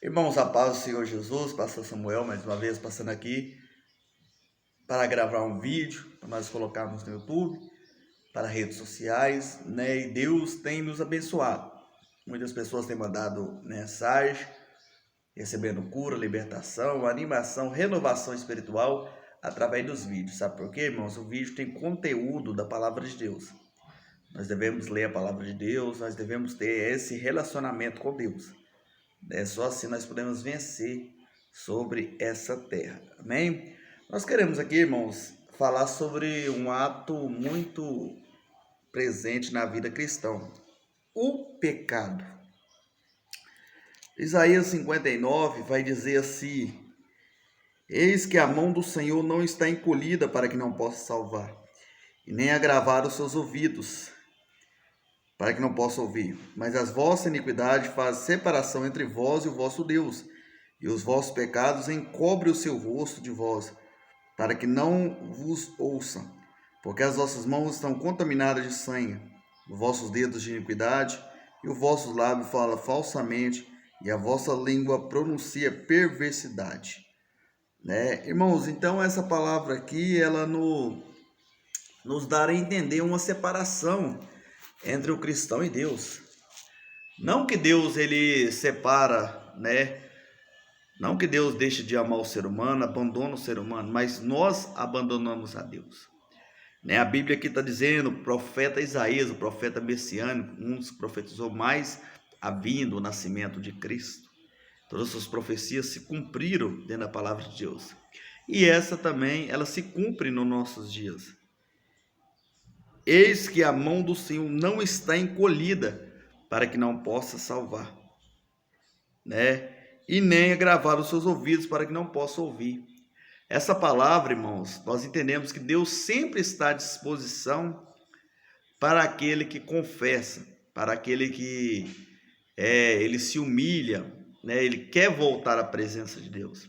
Irmãos, a paz do Senhor Jesus, pastor Samuel, mais uma vez passando aqui para gravar um vídeo, para nós colocarmos no YouTube, para redes sociais, né? E Deus tem nos abençoado. Muitas pessoas têm mandado mensagem, recebendo cura, libertação, animação, renovação espiritual através dos vídeos. Sabe por quê, irmãos? O vídeo tem conteúdo da palavra de Deus. Nós devemos ler a palavra de Deus, nós devemos ter esse relacionamento com Deus. Só assim nós podemos vencer sobre essa terra. Amém? Nós queremos aqui, irmãos, falar sobre um ato muito presente na vida cristã: o pecado. Isaías 59 vai dizer assim: eis que a mão do Senhor não está encolhida para que não possa salvar, e nem agravar os seus ouvidos para que não possa ouvir. Mas as vossas iniquidades fazem separação entre vós e o vosso Deus, e os vossos pecados encobrem o seu rosto de vós, para que não vos ouçam. Porque as vossas mãos estão contaminadas de sangue, os vossos dedos de iniquidade, e os vossos lábios falam falsamente, e a vossa língua pronuncia perversidade. Irmãos, então essa palavra aqui, ela nos dá a entender uma separação entre o cristão e Deus. Não que Deus ele separa, Não que Deus deixe de amar o ser humano, abandona o ser humano, mas nós abandonamos a Deus. A Bíblia aqui está dizendo, o profeta Isaías, o profeta messiânico, um dos que profetizou mais a vinda, o nascimento de Cristo. Todas as profecias se cumpriram dentro da palavra de Deus. E essa também, ela se cumpre nos nossos dias. Eis que a mão do Senhor não está encolhida para que não possa salvar, E nem agravar os seus ouvidos para que não possa ouvir. Essa palavra, irmãos, nós entendemos que Deus sempre está à disposição para aquele que confessa, para aquele que ele se humilha, Ele quer voltar à presença de Deus.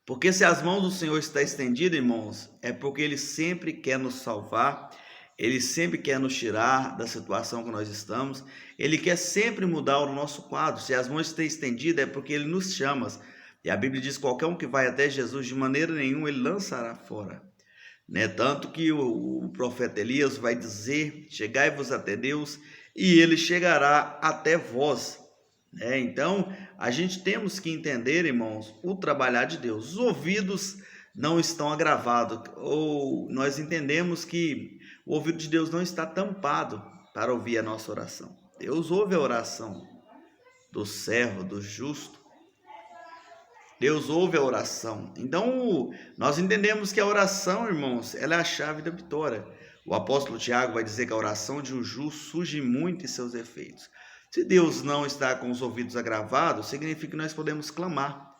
Porque se as mãos do Senhor estão estendidas, irmãos, é porque Ele sempre quer nos salvar, Ele sempre quer nos tirar da situação que nós estamos, Ele quer sempre mudar o nosso quadro. Se as mãos estão estendidas, é porque Ele nos chama. E a Bíblia diz que qualquer um que vai até Jesus, de maneira nenhuma, Ele lançará fora. Tanto que o profeta Elias vai dizer, chegai-vos até Deus, e Ele chegará até vós. Então, a gente temos que entender, irmãos, o trabalhar de Deus. Os ouvidos não estão agravados, ou nós entendemos que o ouvido de Deus não está tampado para ouvir a nossa oração. Deus ouve a oração do servo, do justo. Deus ouve a oração. Então, nós entendemos que a oração, irmãos, ela é a chave da vitória. O apóstolo Tiago vai dizer que a oração de um justo surge muito em seus efeitos. Se Deus não está com os ouvidos agravados, significa que nós podemos clamar.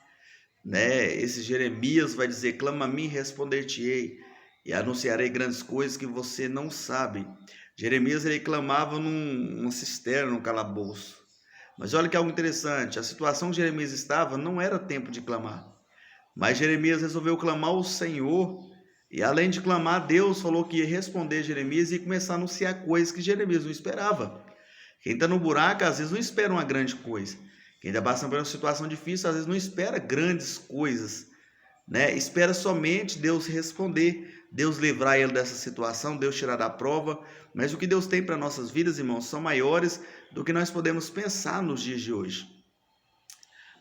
Esse Jeremias vai dizer, clama a mim, responder-te-ei, e anunciarei grandes coisas que você não sabe. Jeremias, ele clamava numa cisterna, num calabouço. Mas olha que algo interessante, a situação que Jeremias estava não era tempo de clamar. Mas Jeremias resolveu clamar ao Senhor, e além de clamar, Deus falou que ia responder Jeremias e começar a anunciar coisas que Jeremias não esperava. Quem está no buraco, às vezes não espera uma grande coisa. Quem está passando por uma situação difícil, às vezes não espera grandes coisas, Espera somente Deus responder, Deus livrar ele dessa situação, Deus tirar da prova. Mas o que Deus tem para nossas vidas, irmãos, são maiores do que nós podemos pensar nos dias de hoje.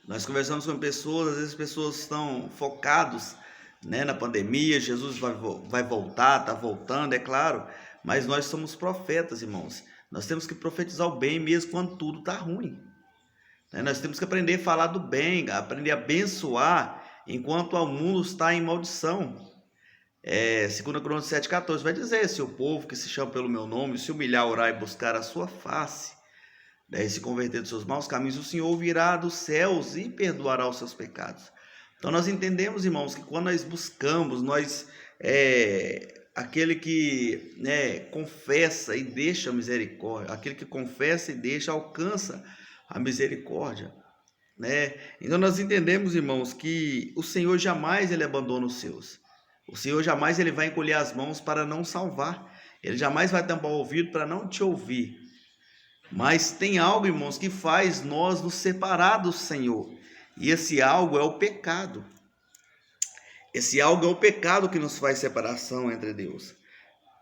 Nós conversamos com pessoas, às vezes as pessoas estão focadas, na pandemia, Jesus vai voltar, está voltando, é claro, mas nós somos profetas, irmãos. Nós temos que profetizar o bem mesmo quando tudo está ruim. Nós temos que aprender a falar do bem, aprender a abençoar enquanto o mundo está em maldição. 2 Crônicas 7,14 vai dizer, se o povo que se chama pelo meu nome se humilhar, orar e buscar a sua face, se converter dos seus maus caminhos, o Senhor virá dos céus e perdoará os seus pecados. Então nós entendemos, irmãos, que quando nós buscamos, aquele que confessa e deixa a misericórdia, aquele que confessa e deixa, alcança a misericórdia. Então nós entendemos, irmãos, que o Senhor jamais ele abandona os seus. O Senhor jamais ele vai encolher as mãos para não salvar. Ele jamais vai tampar o ouvido para não te ouvir. Mas tem algo, irmãos, que faz nós nos separar do Senhor. E esse algo é o pecado. Esse algo é o pecado que nos faz separação entre Deus.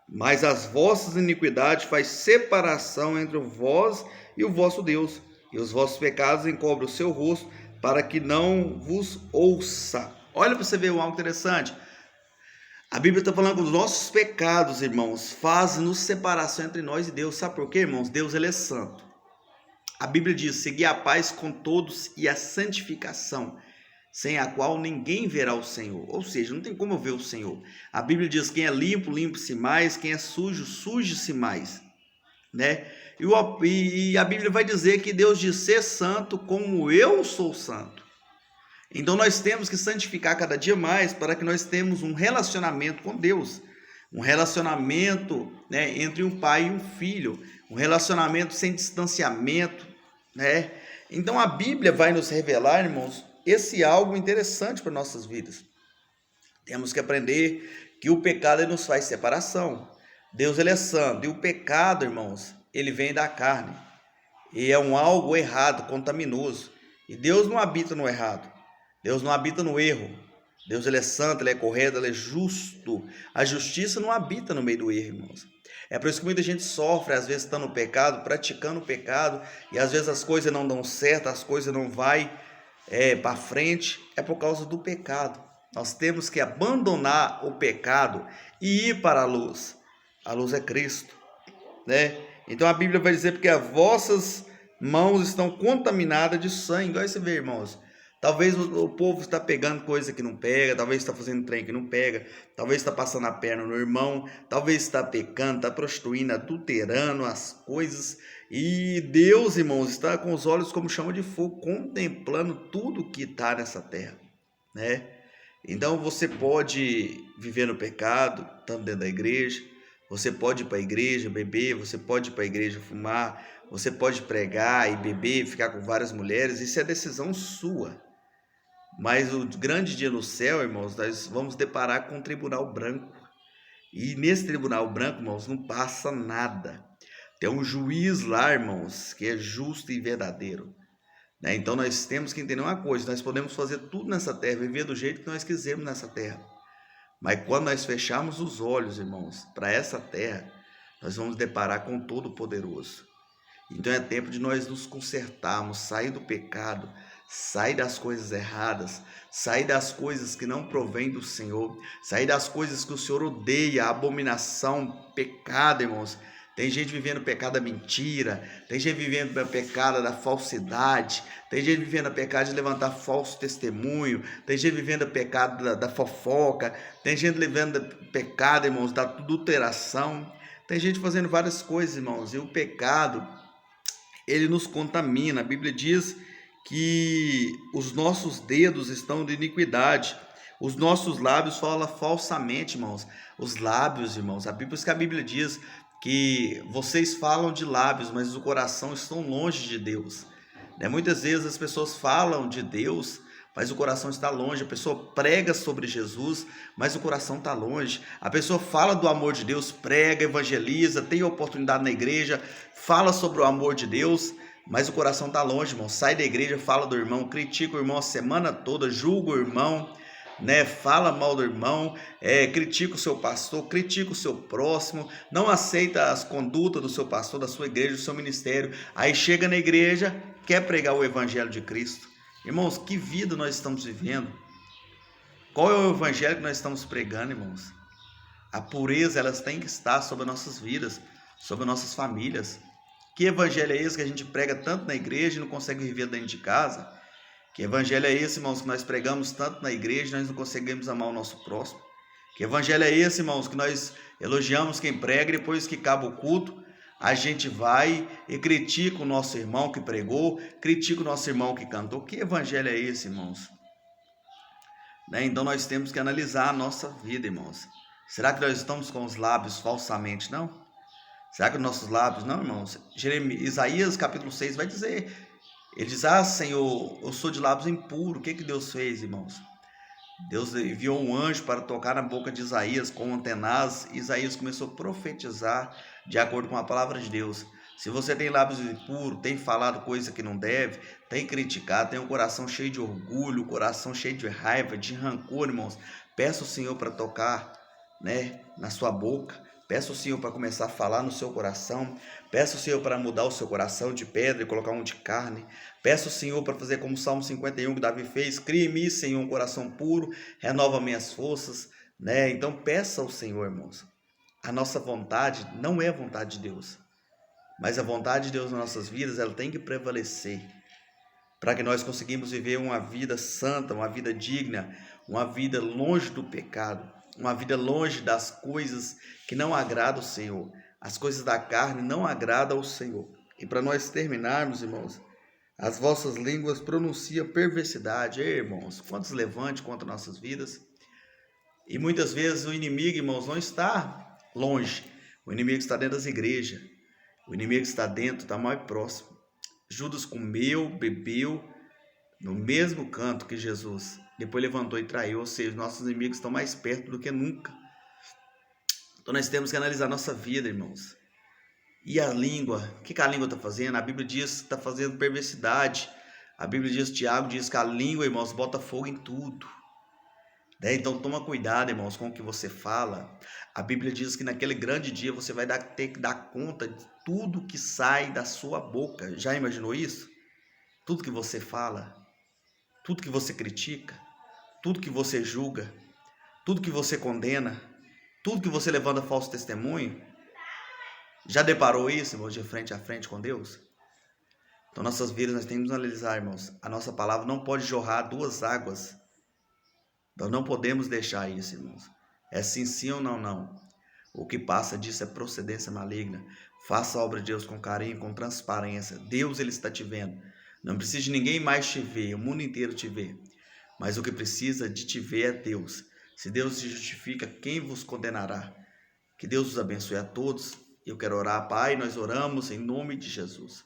Mas as vossas iniquidades faz separação entre vós e o vosso Deus. E os vossos pecados encobrem o seu rosto para que não vos ouça. Olha para você ver algo interessante. A Bíblia está falando que os nossos pecados, irmãos, fazem-nos separação entre nós e Deus. Sabe por quê, irmãos? Deus, ele é santo. A Bíblia diz, segui a paz com todos e a santificação, sem a qual ninguém verá o Senhor. Ou seja, não tem como ver o Senhor. A Bíblia diz, quem é limpo, limpe-se mais, quem é sujo, suje-se mais, né? E a Bíblia vai dizer que Deus diz, ser santo como eu sou santo. Então nós temos que santificar cada dia mais para que nós tenhamos um relacionamento com Deus, um relacionamento, né, entre um pai e um filho, um relacionamento sem distanciamento, né? Então a Bíblia vai nos revelar, irmãos, esse algo interessante para nossas vidas. Temos que aprender que o pecado ele nos faz separação. Deus, ele é santo, e o pecado, irmãos, ele vem da carne, e é um algo errado, contaminoso, e Deus não habita no errado. Deus não habita no erro. Deus, ele é santo, ele é correto, ele é justo. A justiça não habita no meio do erro, irmãos. É por isso que muita gente sofre, às vezes está no pecado, praticando o pecado, e às vezes as coisas não dão certo, as coisas não vai para frente, é por causa do pecado. Nós temos que abandonar o pecado e ir para a luz. A luz é Cristo, né? Então a Bíblia vai dizer, porque as vossas mãos estão contaminadas de sangue. Olha você vê, irmãos. Talvez o povo está pegando coisa que não pega, talvez está fazendo trem que não pega, talvez está passando a perna no irmão, talvez está pecando, está prostituindo, adulterando as coisas. E Deus, irmãos, está com os olhos como chama de fogo, contemplando tudo que está nessa terra, né? Então você pode viver no pecado, estando dentro da igreja, você pode ir para a igreja beber, você pode ir para a igreja fumar, você pode pregar e beber, ficar com várias mulheres, isso é decisão sua. Mas o grande dia no céu, irmãos, nós vamos deparar com um tribunal branco. E nesse tribunal branco, irmãos, não passa nada. Tem um juiz lá, irmãos, que é justo e verdadeiro, né? Então nós temos que entender uma coisa, nós podemos fazer tudo nessa terra, viver do jeito que nós quisermos nessa terra. Mas quando nós fecharmos os olhos, irmãos, para essa terra, nós vamos deparar com o Todo-Poderoso. Então é tempo de nós nos consertarmos, sair do pecado, sair das coisas erradas, sair das coisas que não provêm do Senhor, sair das coisas que o Senhor odeia, abominação, pecado, irmãos. Tem gente vivendo o pecado da mentira, tem gente vivendo o pecado da falsidade, tem gente vivendo o pecado de levantar falso testemunho, tem gente vivendo o pecado da fofoca, tem gente vivendo o pecado, irmãos, da adulteração, tem gente fazendo várias coisas, irmãos, e o pecado, ele nos contamina. A Bíblia diz que os nossos dedos estão de iniquidade, os nossos lábios falam falsamente, irmãos. Os lábios, irmãos, a Bíblia diz que vocês falam de lábios, mas o coração estão longe de Deus, né? Muitas vezes as pessoas falam de Deus, mas o coração está longe. A pessoa prega sobre Jesus, mas o coração está longe. A pessoa fala do amor de Deus, prega, evangeliza, tem oportunidade na igreja, fala sobre o amor de Deus, mas o coração está longe, irmão. Sai da igreja, fala do irmão, critica o irmão a semana toda, julga o irmão, né? Fala mal do irmão, critica o seu pastor, critica o seu próximo, não aceita as condutas do seu pastor, da sua igreja, do seu ministério. Aí chega na igreja, quer pregar o evangelho de Cristo. Irmãos, que vida nós estamos vivendo? Qual é o evangelho que nós estamos pregando, irmãos? A pureza, elas tem que estar sobre nossas vidas, sobre nossas famílias. Que evangelho é esse que a gente prega tanto na igreja e não consegue viver dentro de casa? Que evangelho é esse, irmãos, que nós pregamos tanto na igreja e nós não conseguimos amar o nosso próximo? Que evangelho é esse, irmãos, que nós elogiamos quem prega e depois que acaba o culto, a gente vai e critica o nosso irmão que pregou, critica o nosso irmão que cantou? Que evangelho é esse, irmãos? Né? Então nós temos que analisar a nossa vida, irmãos. Será que nós estamos com os lábios falsamente, não? Será que os nossos lábios, não, irmãos? Isaías capítulo 6 vai dizer, ele diz, Senhor, eu sou de lábios impuros. O que Deus fez, irmãos? Deus enviou um anjo para tocar na boca de Isaías com um tenaz. Isaías começou a profetizar de acordo com a palavra de Deus. Se você tem lábios impuros, tem falado coisa que não deve, tem criticado, tem um coração cheio de orgulho, um coração cheio de raiva, de rancor, irmãos, peça o Senhor para tocar, né, na sua boca. Peça o Senhor para começar a falar no seu coração. Peça o Senhor para mudar o seu coração de pedra e colocar um de carne. Peça o Senhor para fazer como o Salmo 51 que Davi fez: cria em mim, Senhor, um coração puro, renova minhas forças, né? Então peça ao Senhor, irmãos. A nossa vontade não é a vontade de Deus, mas a vontade de Deus nas nossas vidas, ela tem que prevalecer, para que nós conseguimos viver uma vida santa, uma vida digna, uma vida longe do pecado, uma vida longe das coisas que não agradam ao Senhor. As coisas da carne não agradam ao Senhor. E para nós terminarmos, irmãos, as vossas línguas pronunciam perversidade. Ei, irmãos, quantos levante contra nossas vidas? E muitas vezes o inimigo, irmãos, não está longe. O inimigo está dentro das igrejas. O inimigo está dentro, está mais próximo. Judas comeu, bebeu no mesmo canto que Jesus. Depois levantou e traiu, ou seja, nossos inimigos estão mais perto do que nunca. Então nós temos que analisar nossa vida, irmãos. E a língua? O que a língua está fazendo? A Bíblia diz que está fazendo perversidade. A Bíblia diz, Tiago diz que a língua, irmãos, bota fogo em tudo. Então toma cuidado, irmãos, com o que você fala. A Bíblia diz que naquele grande dia você vai ter que dar conta de tudo que sai da sua boca. Já imaginou isso? Tudo que você fala, tudo que você critica, tudo que você julga, tudo que você condena, tudo que você levanta falso testemunho. Já deparou isso, irmãos, de frente a frente com Deus? Então nossas vidas nós temos que analisar, irmãos. A nossa palavra não pode jorrar duas águas. Nós não podemos deixar isso, irmãos. É sim, sim ou não, não. O que passa disso é procedência maligna. Faça a obra de Deus com carinho, com transparência. Deus, Ele está te vendo. Não precisa de ninguém mais te ver, o mundo inteiro te vê. Mas o que precisa de te ver é Deus. Se Deus se justifica, quem vos condenará? Que Deus os abençoe a todos. Eu quero orar, Pai, nós oramos em nome de Jesus.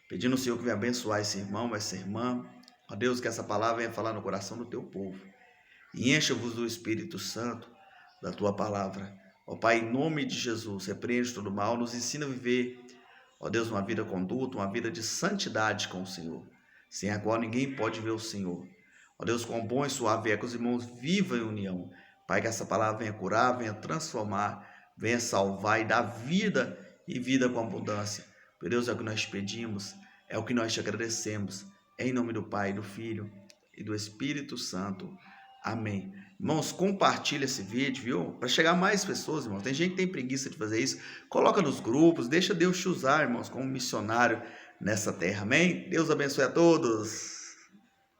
Pedindo ao Senhor que venha abençoar esse irmão, essa irmã. Ó Deus, que essa palavra venha falar no coração do teu povo. E encha-vos do Espírito Santo, da tua palavra. Ó Pai, em nome de Jesus, repreende todo mal, nos ensina a viver, ó Deus, uma vida conduta, uma vida de santidade com o Senhor, sem a qual ninguém pode ver o Senhor. Ó Deus, quão bom e suave é que os irmãos vivam em união. Pai, que essa palavra venha curar, venha transformar, venha salvar e dar vida e vida com abundância. Meu Deus, é o que nós te pedimos, é o que nós te agradecemos. Em nome do Pai, do Filho e do Espírito Santo. Amém. Irmãos, compartilha esse vídeo, viu? Para chegar a mais pessoas, irmãos. Tem gente que tem preguiça de fazer isso. Coloca nos grupos, deixa Deus te usar, irmãos, como missionário nessa terra. Amém? Deus abençoe a todos.